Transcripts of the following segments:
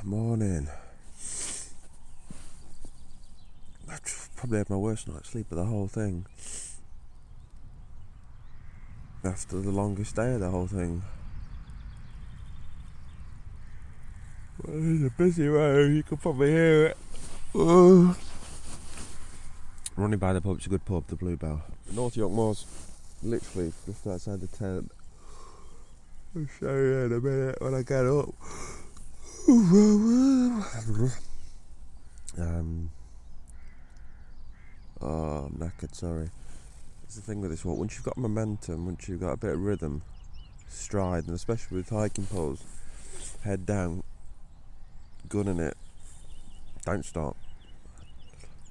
Morning. I probably had my worst night's sleep of the whole thing. After the longest day of the whole thing. Well, it's a busy road, you can probably hear it. Running by the pub, it's a good pub, the Bluebell. North York Moors, literally just outside the tent. I'll show you in a minute when I get up. Oh, I'm knackered, sorry. That's the thing with this walk, once you've got momentum, once you've got a bit of rhythm, stride, and especially with hiking poles, head down, gunning it, don't stop.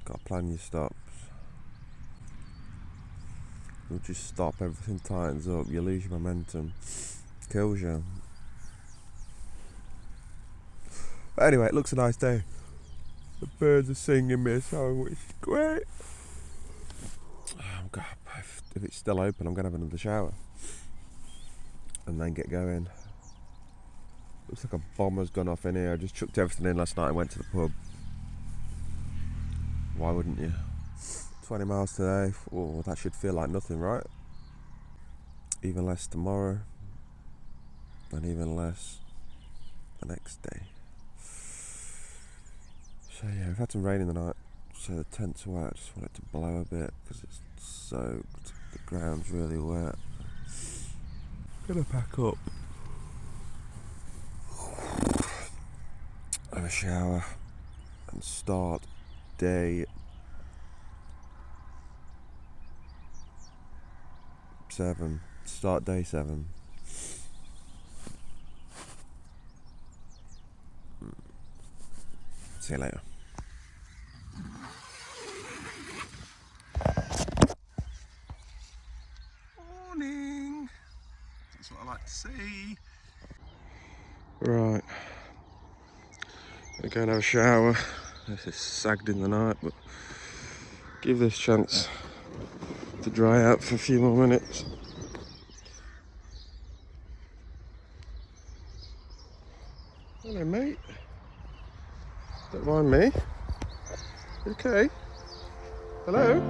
Got to plan your stops. Once you stop, everything tightens up, you lose your momentum, kills you. But anyway, it looks a nice day. The birds are singing me a song, which is great. God, if it's still open, I'm going to have another shower and then get going. Looks like a bomber's gone off in here. I just chucked everything in last night and went to the pub. Why wouldn't you? 20 miles today. Oh, that should feel like nothing, right? Even less tomorrow, and even less the next day. So yeah, we've had some rain in the night, so the tent's wet. I just want it to blow a bit because it's soaked. The ground's really wet. Gonna pack up, have a shower, and start day 7. Start day 7. See you later. Morning. That's what I like to see. Right. I'm going to have a shower. This is sagged in the night, but give this chance to dry out for a few more minutes. Hello, mate. Don't mind me. You okay? Hello?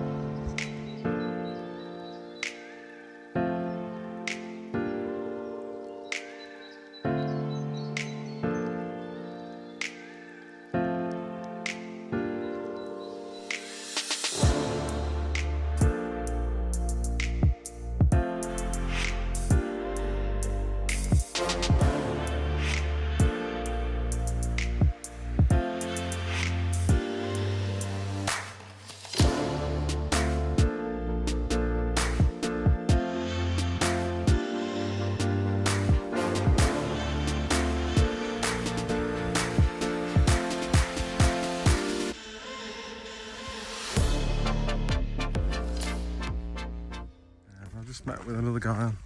I've just met with another guy on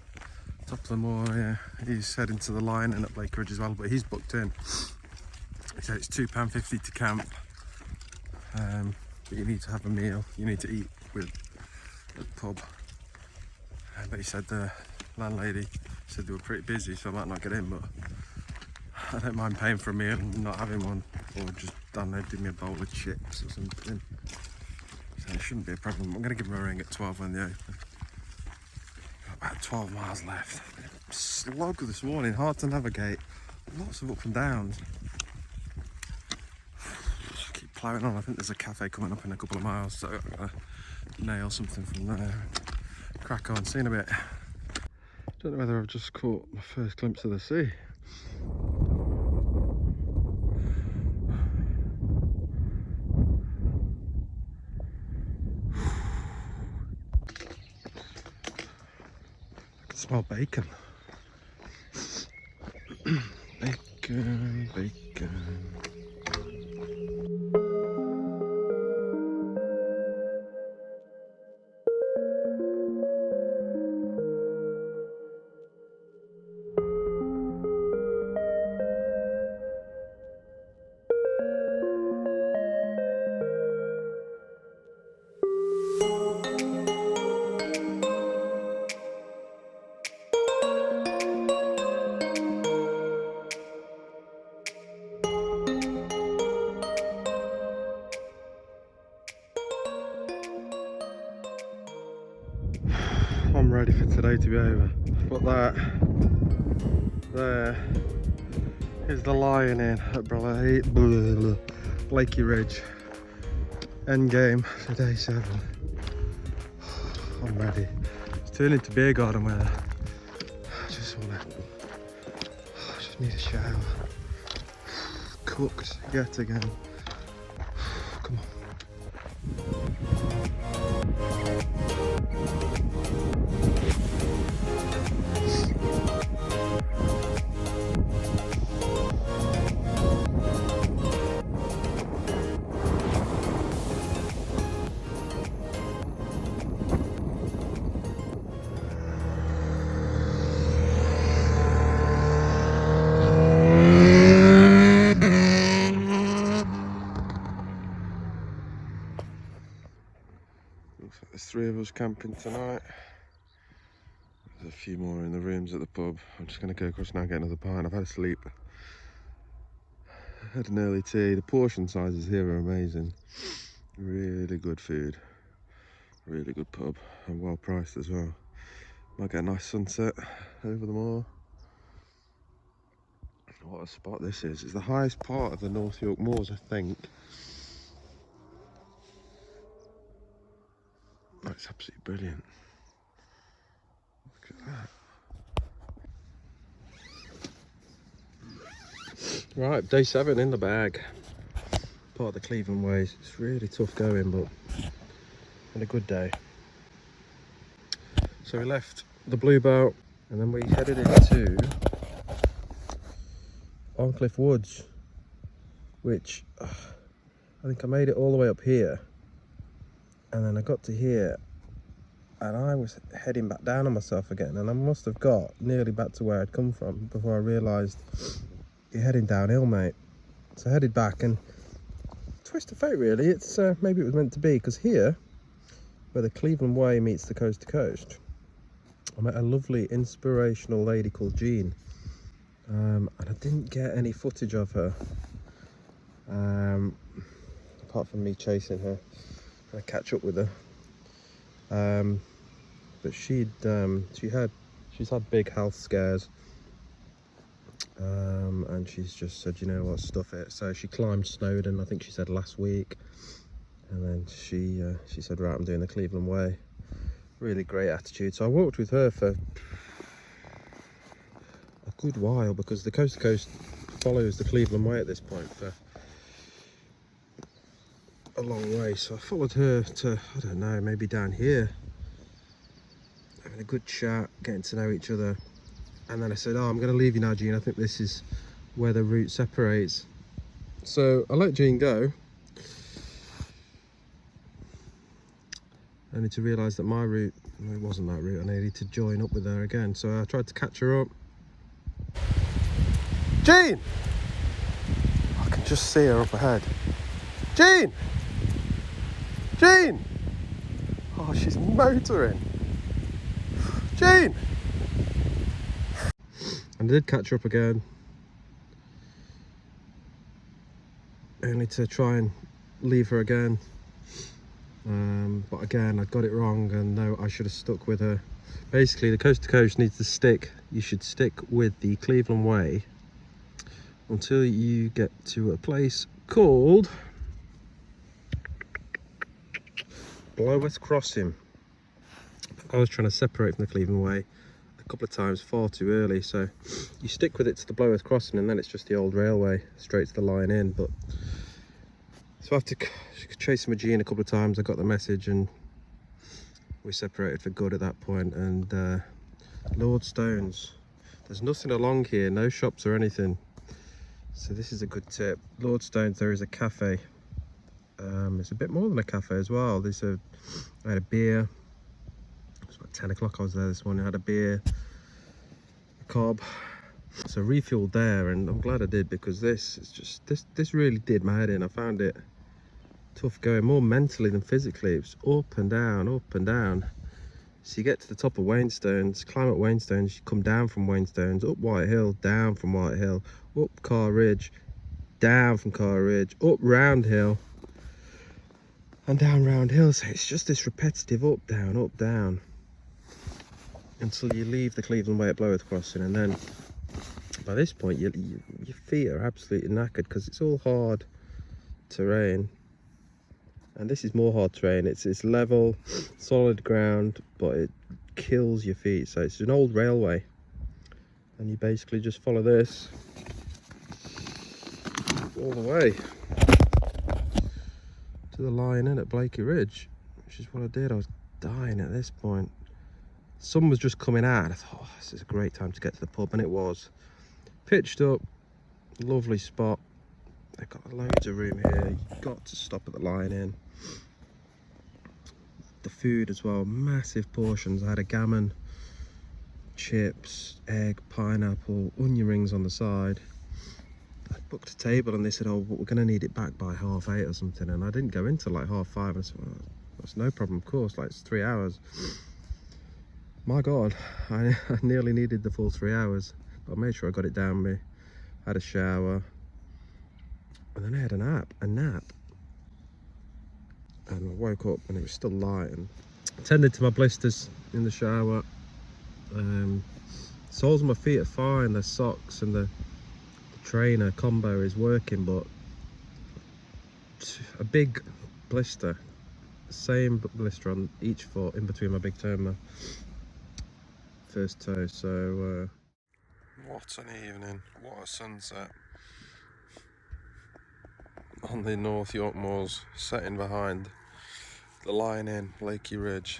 top of the moor here. He's heading to the line and at LiQWYD as well, but he's booked in. He said it's £2.50 to camp, but you need to have a meal, you need to eat with the pub. But he said the landlady said they were pretty busy, so I might not get in, but I don't mind paying for a meal and not having one, or just, I don't know, give me a bowl of chips or something. So it shouldn't be a problem. I'm going to give him a ring at 12 when they open. About 12 miles left. Slog this morning, hard to navigate. Lots of up and downs. Just keep ploughing on. I think there's a cafe coming up in a couple of miles, so I've got to nail something from there. Crack on, see you in a bit. Don't know whether I've just caught my first glimpse of the sea. I can smell bacon. Bacon, bacon. for today to be over. But that there is the Lion Inn at LiQWYD. End game for day 7. I'm ready. It's turned into beer garden weather. I just need a shower. Cooked yet again. Come on. Looks like there's 3 of us camping tonight. There's a few more in the rooms at the pub. I'm just going to go across now and get another pint. I've had a sleep. I had an early tea. The portion sizes here are amazing. Really good food. Really good pub. And well priced as well. Might get a nice sunset over the moor. What a spot this is. It's the highest part of the North York Moors, I think. Oh, it's absolutely brilliant. Look at that. Right, day 7 in the bag. Part of the Cleveland Way. It's really tough going, but had a good day. So we left the Bluebell and then we headed into Arncliffe Woods, which I think I made it all the way up here, and then I got to here and I was heading back down on myself again, and I must have got nearly back to where I'd come from before I realised you're heading downhill, mate. So I headed back, and twist of fate really, it's maybe it was meant to be, because here where the Cleveland Way meets the coast to coast, I met a lovely inspirational lady called Jean, and I didn't get any footage of her apart from me chasing her and catch up with her, but she's had big health scares, and she's just said, you know what, stuff it. So she climbed Snowdon, I think she said last week, and then she said, right, I'm doing the Cleveland Way. Really great attitude. So I walked with her for a good while, because the coast to coast follows the Cleveland Way at this point for a long way. So I followed her to, I don't know, maybe down here, having a good chat, getting to know each other. And then I said, oh, I'm going to leave you now, Jean. I think this is where the route separates. So I let Jean go, only to realise that my route, it wasn't that route. I needed to join up with her again. So I tried to catch her up. Jean! I can just see her up ahead. Jean! Jean! Oh, she's motoring. Jean! And I did catch her up again, only to try and leave her again. But again, I got it wrong, and no, I should have stuck with her. Basically, the coast to coast needs to stick. You should stick with the Cleveland Way until you get to a place called Bloweth Crossing. I was trying to separate from the Cleveland Way a couple of times, far too early, so you stick with it to the Bloweth Crossing, and then it's just the old railway straight to the Lion Inn. But so after chasing with Jean a couple of times, I got the message and we separated for good at that point. And Lordstones, there's nothing along here, no shops or anything, so this is a good tip. Lordstones, there is a cafe. It's a bit more than a cafe as well. I had a beer. It was about 10 o'clock I was there this morning. I had a beer, a cob, so refueled there, and I'm glad I did, because this really did my head in. I found it tough going, more mentally than physically. It was up and down, up and down. So you get to the top of Wainstones, climb up Wainstones, you come down from Wainstones, up White Hill, down from White Hill, up Car Ridge, down from Car Ridge, up Round Hill, and down Round Hill. So it's just this repetitive up, down, up, down. until you leave the Cleveland Way at Bloworth Crossing, and then by this point your feet are absolutely knackered because it's all hard terrain. And this is more hard terrain. It's level, solid ground, but it kills your feet. So it's an old railway, and you basically just follow this all the way to the Lion Inn at Blakey Ridge, which is what I did. I was dying at this point. Sun was just coming out, and I thought, oh, this is a great time to get to the pub, and it was. Pitched up, lovely spot. They've got loads of room here. You've got to stop at the Lion Inn. The food as well, massive portions. I had a gammon, chips, egg, pineapple, onion rings on the side. I booked a table and they said, oh, we're going to need it back by 8:30 or something, and I didn't go in till like 5:30, and I said, well, that's no problem, of course, like it's 3 hours. My god, I nearly needed the full 3 hours, but I made sure I got it down me. Had a shower, and then I had a nap, and I woke up and it was still light, and tended to my blisters in the shower. Soles of my feet are fine, the socks and the trainer combo is working, but a big blister, same blister on each foot in between my big toe and my first toe. So what an evening, what a sunset on the North York Moors, setting behind the Lion Inn, Blakey Ridge.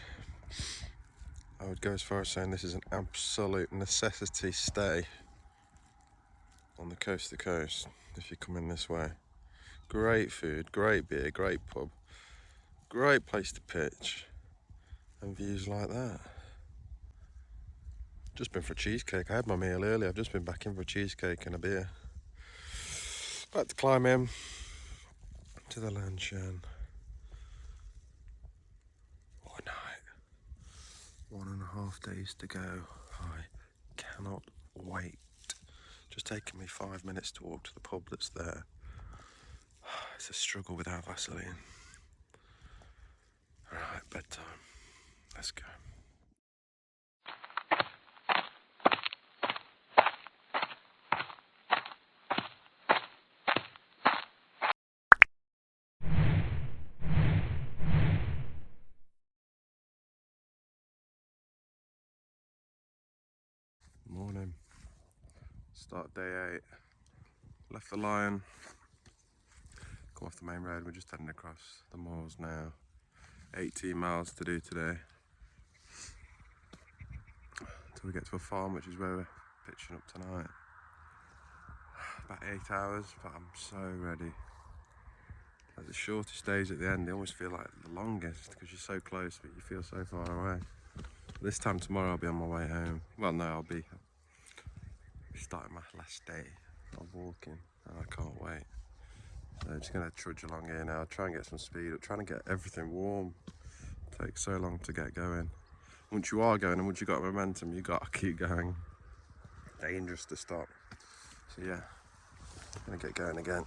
I would go as far as saying this is an absolute necessity stay on the coast to coast if you come in this way. Great food, great beer, great pub, great place to pitch, and views like that. Just been for a cheesecake. I had my meal earlier. I've just been back in for a cheesecake and a beer. About to climb in to the Lanshan. What a night. 1.5 days to go. I cannot wait. Just taking me 5 minutes to walk to the pub that's there. It's a struggle without Vaseline. Alright, bedtime. Let's go. Morning. Start day 8. Left the Lion. Come off the main road. We're just heading across the moors now. 18 miles to do today. Until we get to a farm, which is where we're pitching up tonight. About 8 hours, but I'm so ready. Like the shortest days at the end, they always feel like the longest because you're so close, but you feel so far away. This time tomorrow I'll be on my way home. Well, no, I'll be starting my last day of walking, and I can't wait. So I'm just gonna trudge along here now, try and get some speed up, trying to get everything warm. It takes so long to get going. Once you are going and once you've got momentum, you gotta keep going. Dangerous to stop. So yeah, I'm gonna get going again.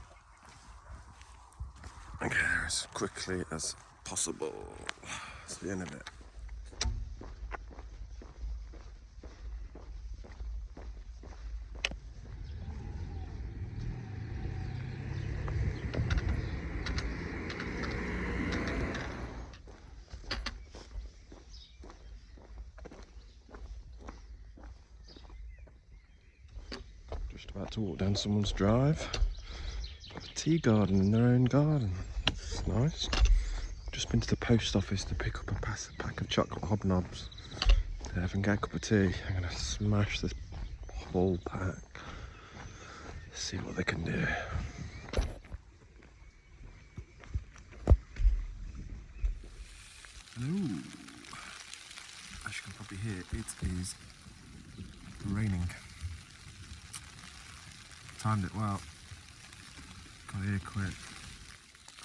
And get there as quickly as possible. See you in a bit. Just about to walk down someone's drive. A tea garden in their own garden. It's nice. Just been to the post office to pick up a pack of chocolate hobnobs. To have and get a cup of tea. I'm gonna smash this whole pack. See what they can do. Hello. As you can probably hear, it is raining. Timed it well. Got here quick.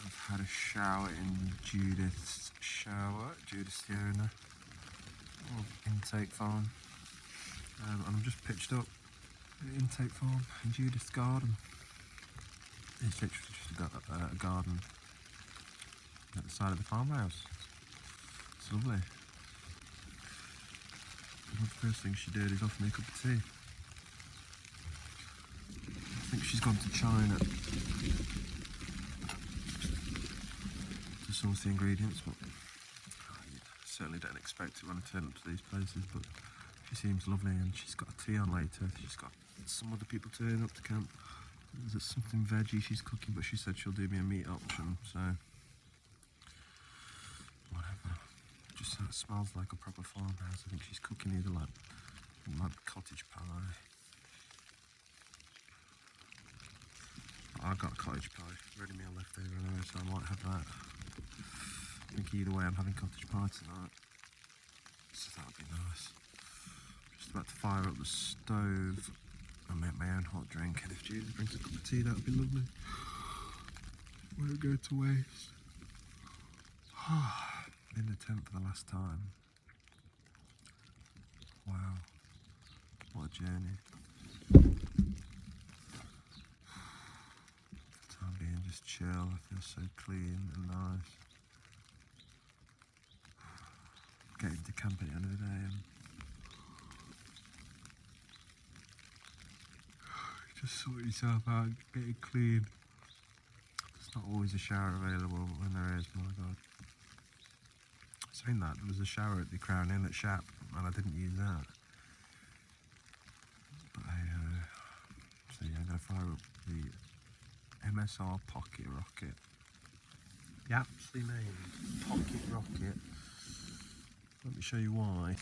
I've had a shower in Judith's shower. Judith's the owner of Intake Farm. And I'm just pitched up at the Intake Farm in Judith's garden. It's literally just a garden at the side of the farmhouse. It's lovely. the first thing she did is offer me a cup of tea. I think she's gone to China to source the ingredients, but I certainly don't expect it when I turn up to these places. But she seems lovely, and she's got a tea on later. She's got some other people turning up to camp. There's something veggie she's cooking, but she said she'll do me a meat option, so whatever. Just smells like a proper farmhouse. I think she's cooking either like cottage pie. I got a cottage pie, ready meal left over anyway, so I might have that. I think either way I'm having cottage pie tonight, so that'll be nice. Just about to fire up the stove and make my own hot drink, and if Judith brings a cup of tea, that would be lovely. Won't go to waste. In the tent for the last time. Wow, what a journey. For the time being, just chill. I feel so clean and nice. Getting to camp at the end of the day and just sort yourself out, get it clean. There's not always a shower available, but when there is, my god. Saying that, there was a shower at the Crown Inn at Shap, and I didn't use that. But so yeah, I'm going to fire up the MSR Pocket Rocket. The aptly named Pocket Rocket. Let me show you why.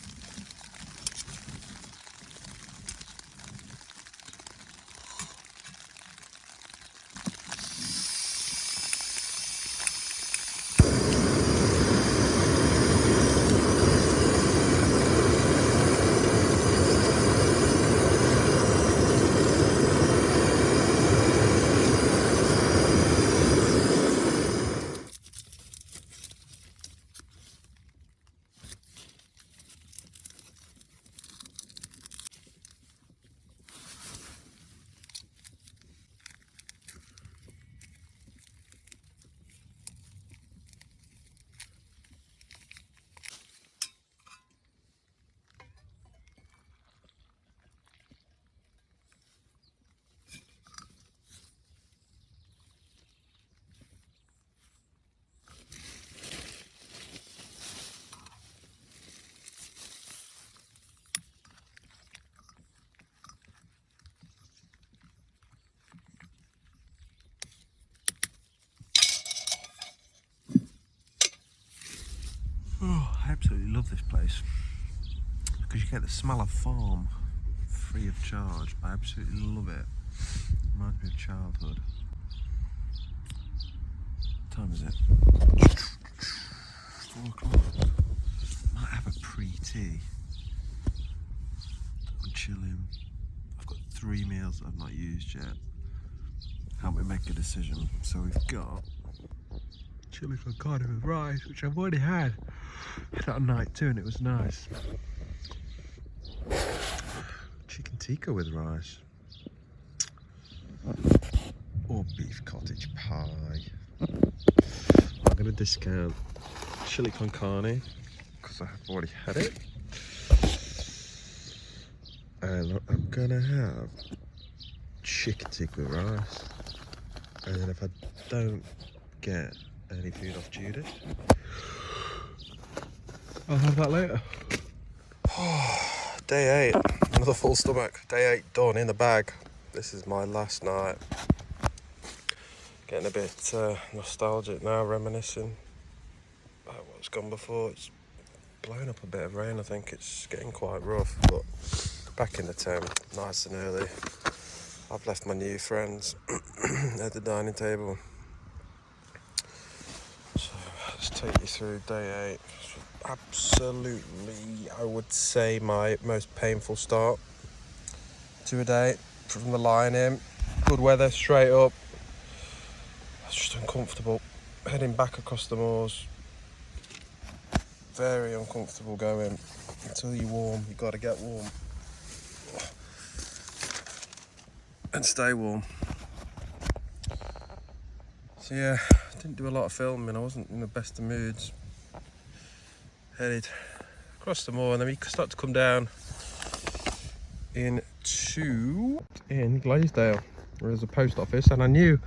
Oh, I absolutely love this place because you get the smell of farm free of charge. I absolutely love it. Reminds me of childhood. What time is it? 4 o'clock. Might have a pre-tea. I'm chilling. I've got 3 meals that I've not used yet. Help me make a decision. So we've got chili con carne with rice, which I've already had that night too, and it was nice. Chicken tikka with rice, or beef cottage pie. I'm going to discount chili con carne because I have already had it, and I'm going to have chicken tikka with rice. And then if I don't get any food off Judith, I'll have that later. Day 8, another full stomach. Day 8 done, in the bag. This is my last night. Getting a bit nostalgic now, reminiscing about what's gone before. It's blown up a bit of rain, I think it's getting quite rough, but back in the tent, nice and early. I've left my new friends at the dining table. So let's take you through day 8. Absolutely, I would say my most painful start to a day from the line in. Good weather, straight up. It's just uncomfortable. Heading back across the moors. Very uncomfortable going. Until you're warm, you got to get warm. And stay warm. So yeah, I didn't do a lot of filming. I wasn't in the best of moods. Headed across the moor, and then we start to come down in Glaisdale, where there's a post office, and I knew,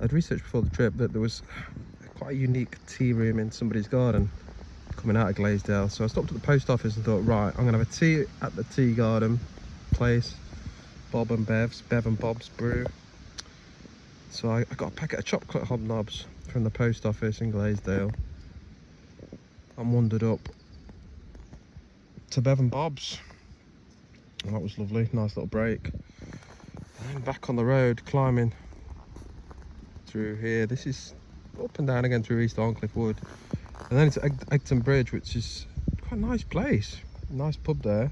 I'd researched before the trip that there was quite a unique tea room in somebody's garden coming out of Glaisdale. So I stopped at the post office and thought, right, I'm gonna have a tea at the tea garden place, Bob and Bev's, Bev and Bob's Brew. So I got a packet of chocolate hobnobs from the post office in Glaisdale and wandered up to Bev and Bob's. And that was lovely, nice little break. And then back on the road, climbing through here. This is up and down again through East Arncliffe Wood. And then it's Egton Bridge, which is quite a nice place. Nice pub there.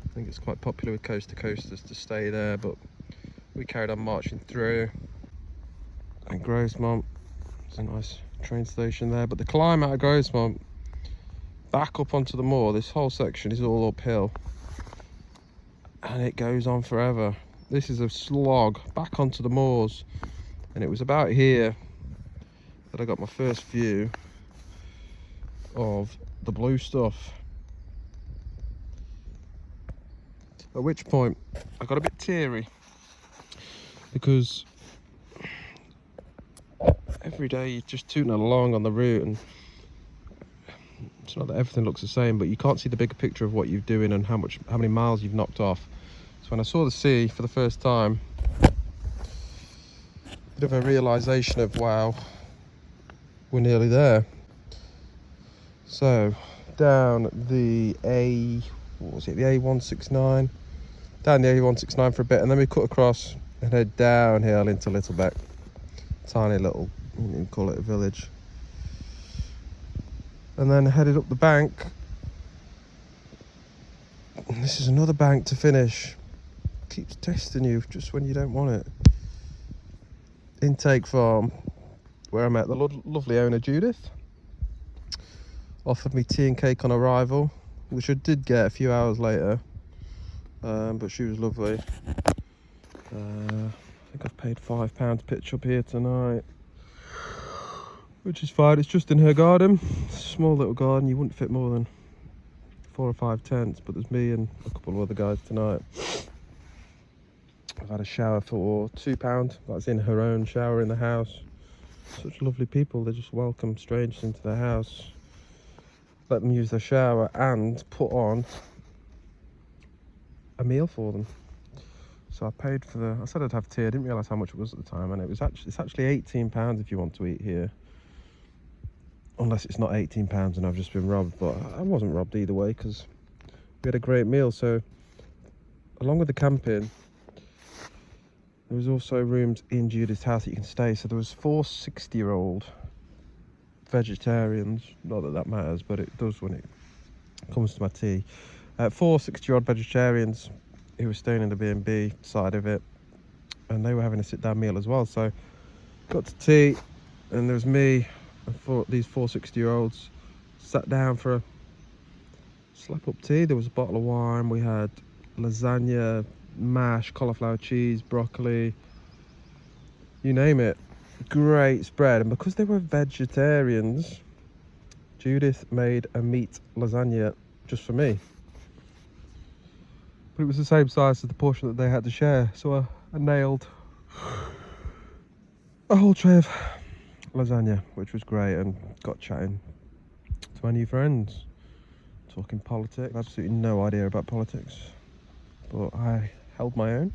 I think it's quite popular with coast to coasters to stay there, but we carried on marching through. And Grosemont, there's a nice train station there. But the climb out of Grosemont back up onto the moor, this whole section is all uphill. And it goes on forever. This is a slog back onto the moors. And it was about here that I got my first view of the blue stuff. At which point I got a bit teary, because every day you're just tooting along on the route, and it's not that everything looks the same, but you can't see the bigger picture of what you're doing and how many miles you've knocked off. So when I saw the sea for the first time, a bit of a realization of, wow, we're nearly there. So down the the A169, down the A169 for a bit, and then we cut across and head downhill into Littlebeck. Tiny little, you can call it a village. And then headed up the bank. And this is another bank to finish. Keeps testing you just when you don't want it. Intake Farm, where I met the lovely owner Judith. Offered me tea and cake on arrival, which I did get a few hours later, but she was lovely. I think I've paid £5 to pitch up here tonight, which is fine. It's just in her garden. It's a small little garden, you wouldn't fit more than 4 or 5 tents, but there's me and a couple of other guys tonight. I've had a shower for £2. That's in her own shower in the house. Such lovely people, they just welcome strangers into their house, let them use their shower, and put on a meal for them. So I paid for I said I'd have tea, I didn't realise how much it was at the time, and it's actually £18 if you want to eat here. Unless it's not £18 and I've just been robbed, but I wasn't robbed either way, because we had a great meal. So along with the camping, there was also rooms in Judith's house that you can stay. So there was 4 60-year-old vegetarians, not that that matters, but it does when it comes to my tea. 4 60-year-old vegetarians who were staying in the B&B side of it, and they were having a sit-down meal as well. So got to tea, and there was me and these 4 60-year-olds sat down for a slap-up tea. There was a bottle of wine, we had lasagna, mash, cauliflower cheese, broccoli, you name it. Great spread. And because they were vegetarians, Judith made a meat lasagna just for me, but it was the same size as the portion that they had to share. So I nailed a whole tray of lasagna, which was great, and got chatting to my new friends, talking politics. Absolutely no idea about politics, but I held my own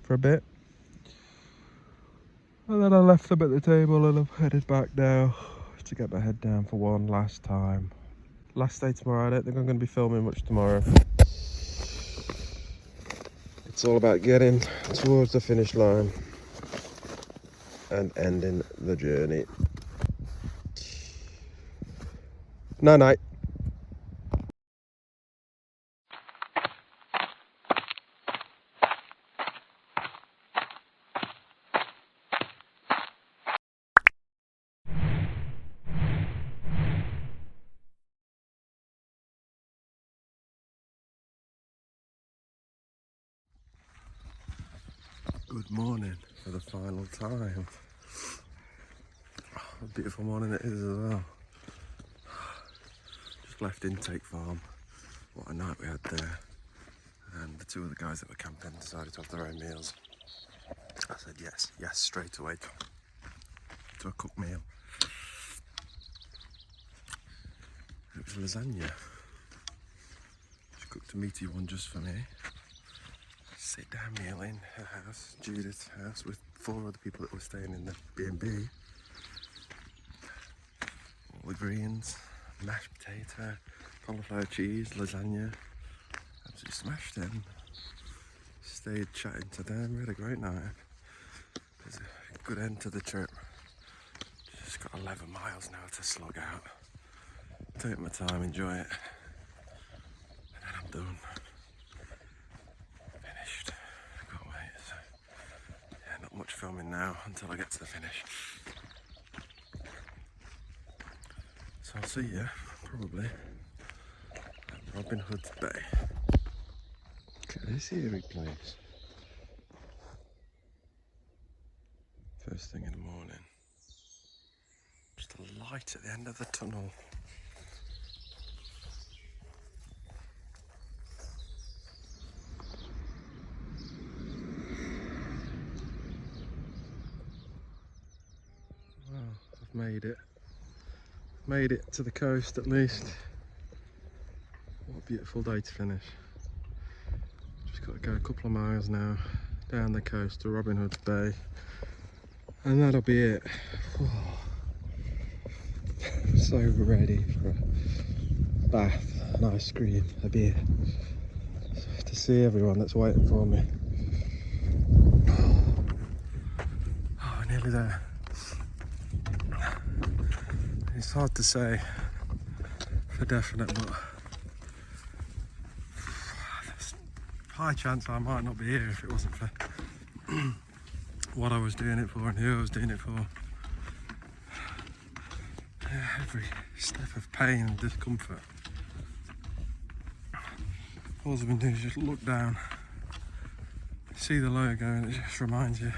for a bit. And then I left them at the table, and I'm headed back now to get my head down for one last time. Last day tomorrow. I don't think I'm going to be filming much tomorrow. It's all about getting towards the finish line and ending the journey. Night night. Good morning for the final time. What a beautiful morning it is as well. Just left Intake Farm. What a night we had there. And the two other guys that were camping decided to have their own meals. I said yes straight away to a cooked meal. It was lasagna. She cooked a meaty one just for me. Sit down meal in her house, Judith's house, with 4 other people that were staying in the B&B. All the greens, mashed potato, cauliflower cheese, lasagna. Absolutely smashed them. Stayed chatting to them, we had a great night. It was a good end to the trip. Just got 11 miles now to slog out. Take my time, enjoy it. And then I'm done. Finished. I can't wait. So, yeah, not much filming now until I get to the finish. So I'll see you, probably, at Robin Hood's Bay. Look at this eerie place. First thing in the morning. Just a light at the end of the tunnel. Wow, I've made it. Made it to the coast at least. What a beautiful day to finish. Just got to go a couple of miles now down the coast to Robin Hood's Bay. And that'll be it. I'm so ready for a bath, an ice cream, a beer. To see everyone that's waiting for me. Oh, we're nearly there. It's hard to say for definite, but there's a high chance I might not be here if it wasn't for what I was doing it for and who I was doing it for. Yeah, every step of pain and discomfort. All I've been doing is just look down, see the logo, and it just reminds you,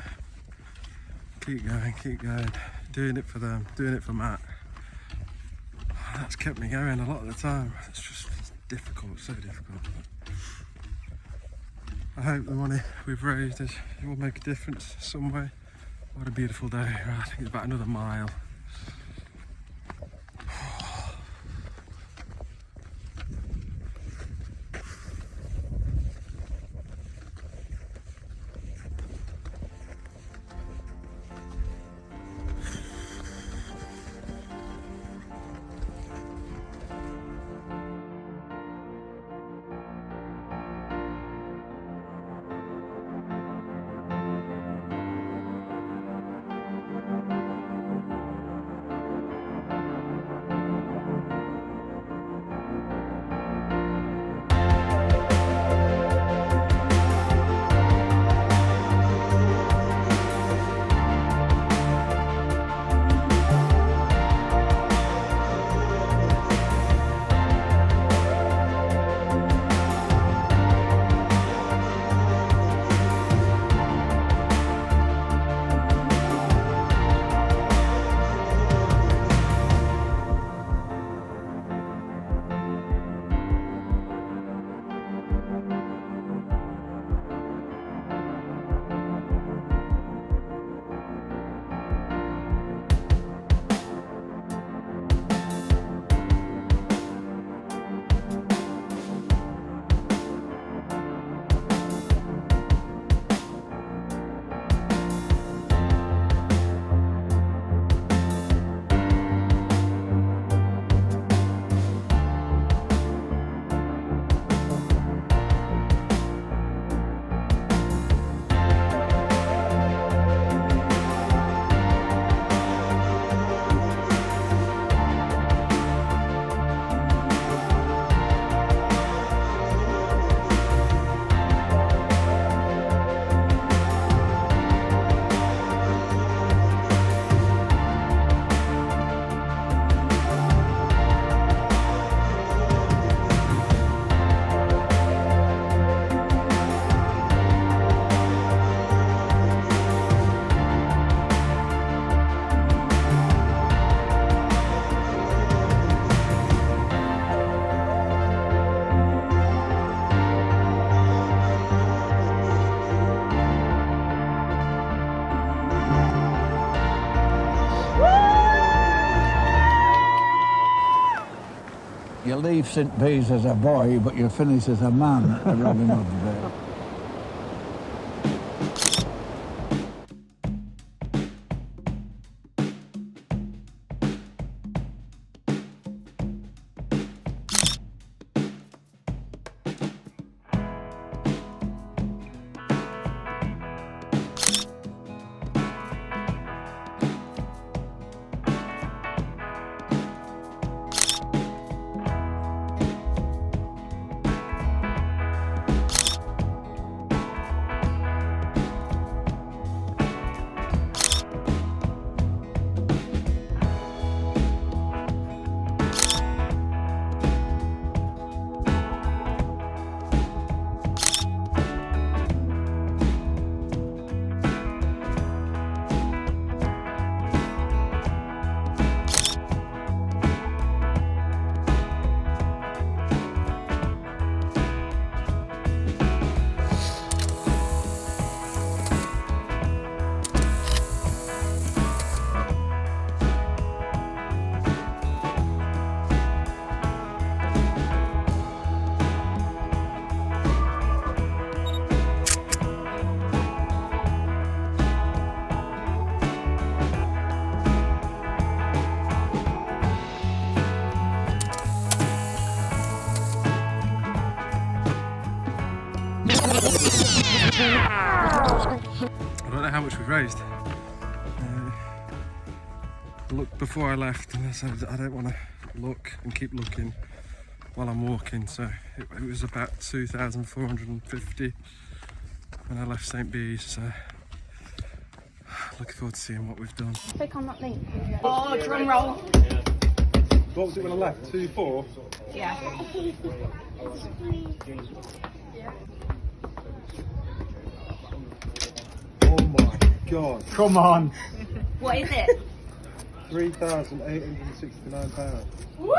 keep going, doing it for them, doing it for Matt. That's kept me going a lot of the time. It's just difficult, so difficult. I hope the money we've raised will make a difference some way. What a beautiful day. I think it's about another mile. leave St. Bees as a boy, but you finish as a man at the Robin Hood Day. I don't know how much we've raised. Looked before I left and I said I don't want to look and keep looking while I'm walking, so it was about 2,450 when I left St. Bees, so looking forward to seeing what we've done. Click on that link. Oh, drum roll. What was it when I left? 2,400? Yeah. Oh my god. Come on! What is it? £3,869. Woo!